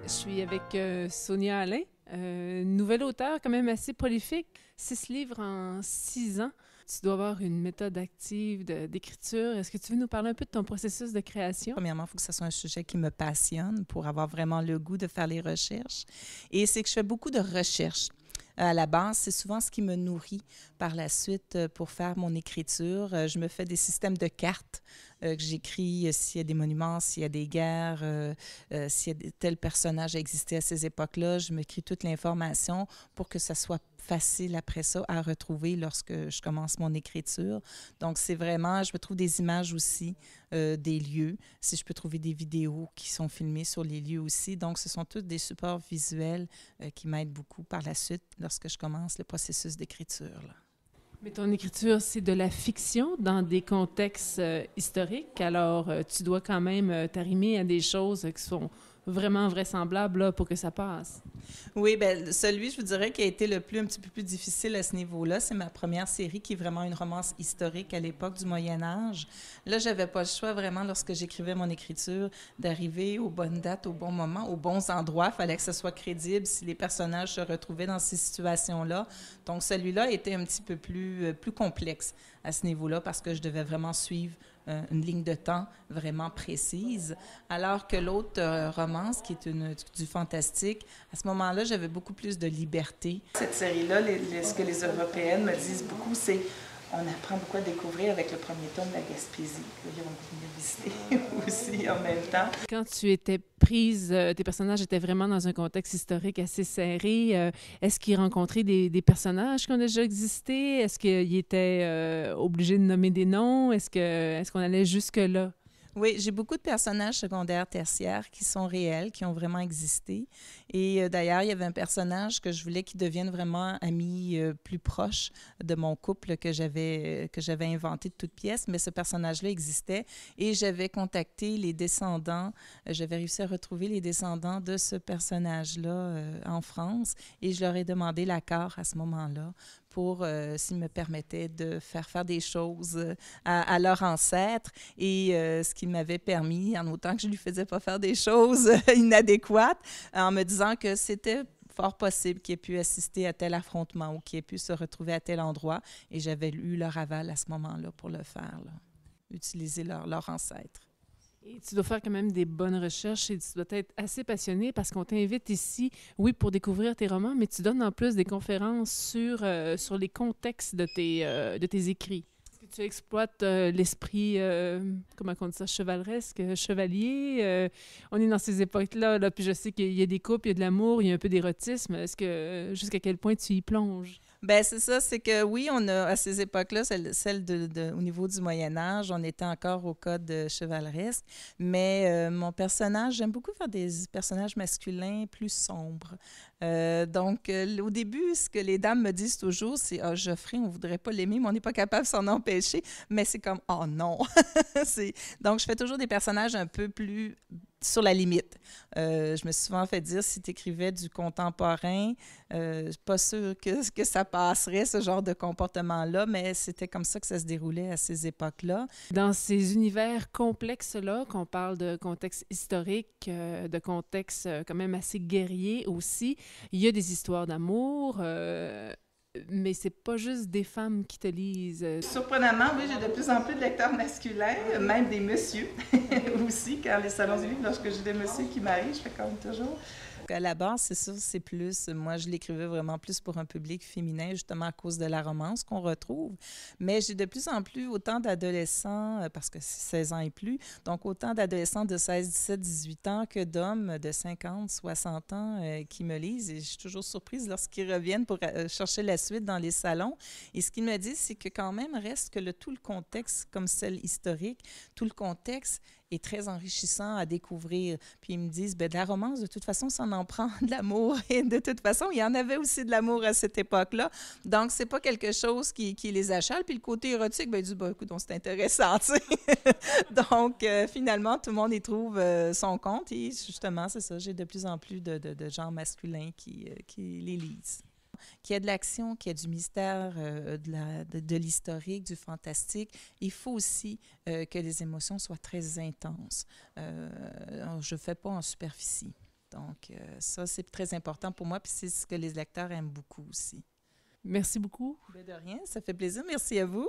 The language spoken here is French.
Je suis avec Sonia Alain, nouvelle auteure quand même assez prolifique, 6 livres en 6 ans. Tu dois avoir une méthode active d'écriture. Est-ce que tu veux nous parler un peu de ton processus de création? Premièrement, il faut que ce soit un sujet qui me passionne pour avoir vraiment le goût de faire les recherches. Et c'est que je fais beaucoup de recherches. À la base, c'est souvent ce qui me nourrit par la suite pour faire mon écriture. Je me fais des systèmes de cartes que j'écris s'il y a des monuments, s'il y a des guerres, s'il y a tel personnage a existé à ces époques-là. Je m'écris toute l'information pour que ça soit facile après ça à retrouver lorsque je commence mon écriture. Donc, c'est vraiment, je me trouve des images aussi des lieux, si je peux trouver des vidéos qui sont filmées sur les lieux aussi. Donc, ce sont tous des supports visuels qui m'aident beaucoup par la suite lorsque je commence le processus d'écriture, là. Mais ton écriture, c'est de la fiction dans des contextes historiques. Alors, tu dois quand même t'arrimer à des choses qui sont vraiment vraisemblables là, pour que ça passe. Oui, bien, celui, je vous dirais, qui a été un petit peu plus difficile à ce niveau-là, c'est ma première série qui est vraiment une romance historique à l'époque du Moyen Âge. Là, j'avais pas le choix vraiment, lorsque j'écrivais mon écriture, d'arriver aux bonnes dates, au bon moment, aux bons endroits. Il fallait que ce soit crédible si les personnages se retrouvaient dans ces situations-là. Donc, celui-là était un petit peu plus complexe à ce niveau-là parce que je devais vraiment suivre une ligne de temps vraiment précise, alors que l'autre romance, qui est du fantastique, à ce moment-là, j'avais beaucoup plus de liberté. Cette série-là, ce que les Européennes me disent beaucoup, c'est on apprend beaucoup à découvrir avec le premier tome de la Gaspésie. Ils vont venir visiter aussi en même temps. Quand tu étais prise, tes personnages étaient vraiment dans un contexte historique assez serré. Est-ce qu'ils rencontraient des personnages qui ont déjà existé? Est-ce qu'ils étaient obligés de nommer des noms? Est-ce qu'on allait jusque-là? Oui, j'ai beaucoup de personnages secondaires, tertiaires qui sont réels, qui ont vraiment existé. Et d'ailleurs, il y avait un personnage que je voulais qu'il devienne vraiment ami plus proche de mon couple que j'avais inventé de toutes pièces, mais ce personnage-là existait et j'avais contacté les descendants, j'avais réussi à retrouver les descendants de ce personnage-là en France et je leur ai demandé l'accord à ce moment-là pour s'ils me permettaient de faire des choses à leur ancêtre et ce qui m'avait permis, en autant que je ne lui faisais pas faire des choses inadéquates, en me disant que c'était fort possible qu'il ait pu assister à tel affrontement ou qu'il ait pu se retrouver à tel endroit et j'avais eu leur aval à ce moment-là pour le faire, là, utiliser leur ancêtre. Et tu dois faire quand même des bonnes recherches et tu dois être assez passionné parce qu'on t'invite ici, oui, pour découvrir tes romans, mais tu donnes en plus des conférences sur les contextes de tes écrits. Est-ce que tu exploites l'esprit, comment on dit ça, chevaleresque, chevalier? On est dans ces époques-là, là, puis je sais qu'il y a des couples, il y a de l'amour, il y a un peu d'érotisme. Est-ce que, jusqu'à quel point tu y plonges? Ben c'est ça, c'est que oui, on a à ces époques-là, celle au niveau du Moyen Âge, on était encore au code chevaleresque, mais mon personnage, j'aime beaucoup faire des personnages masculins plus sombres. Donc, au début, ce que les dames me disent toujours, c'est « Ah, Geoffrey, on voudrait pas l'aimer, mais on n'est pas capable de s'en empêcher. » Mais c'est comme « Oh non! » Donc, je fais toujours des personnages un peu plus sur la limite. Je me suis souvent fait dire, si tu écrivais du contemporain, pas sûr que ça passerait, ce genre de comportement-là, mais c'était comme ça que ça se déroulait à ces époques-là. Dans ces univers complexes-là, qu'on parle de contexte historique, de contexte quand même assez guerrier aussi, il y a des histoires d'amour, mais c'est pas juste des femmes qui te lisent. Surprenamment, oui, j'ai de plus en plus de lecteurs masculins, même des messieurs aussi. Quand les salons du livre, lorsque j'ai des messieurs qui m'arrivent, je fais comme toujours. À la base, c'est sûr, c'est plus, moi je l'écrivais vraiment plus pour un public féminin, justement à cause de la romance qu'on retrouve. Mais j'ai de plus en plus autant d'adolescents, parce que c'est 16 ans et plus, donc autant d'adolescents de 16, 17, 18 ans que d'hommes de 50, 60 ans qui me lisent. Et je suis toujours surprise lorsqu'ils reviennent pour chercher la suite dans les salons. Et ce qu'ils me disent, c'est que quand même reste que tout le contexte, comme celle historique, tout le contexte est très enrichissant à découvrir. Puis ils me disent, bien, de la romance, de toute façon, ça en prend de l'amour. Et de toute façon, il y en avait aussi de l'amour à cette époque-là. Donc, c'est pas quelque chose qui les achale. Puis le côté érotique, bien, ils disent, ben, écoute, donc, c'est intéressant, tu sais. Donc, finalement, tout le monde y trouve son compte. Et justement, c'est ça, j'ai de plus en plus de gens masculins qui les lisent. Qu'il y ait de l'action, qu'il y ait du mystère, de l'historique, du fantastique. Il faut aussi que les émotions soient très intenses. Je ne fais pas en superficie. Donc, ça, c'est très important pour moi, puis c'est ce que les lecteurs aiment beaucoup aussi. Merci beaucoup. De rien, ça fait plaisir. Merci à vous.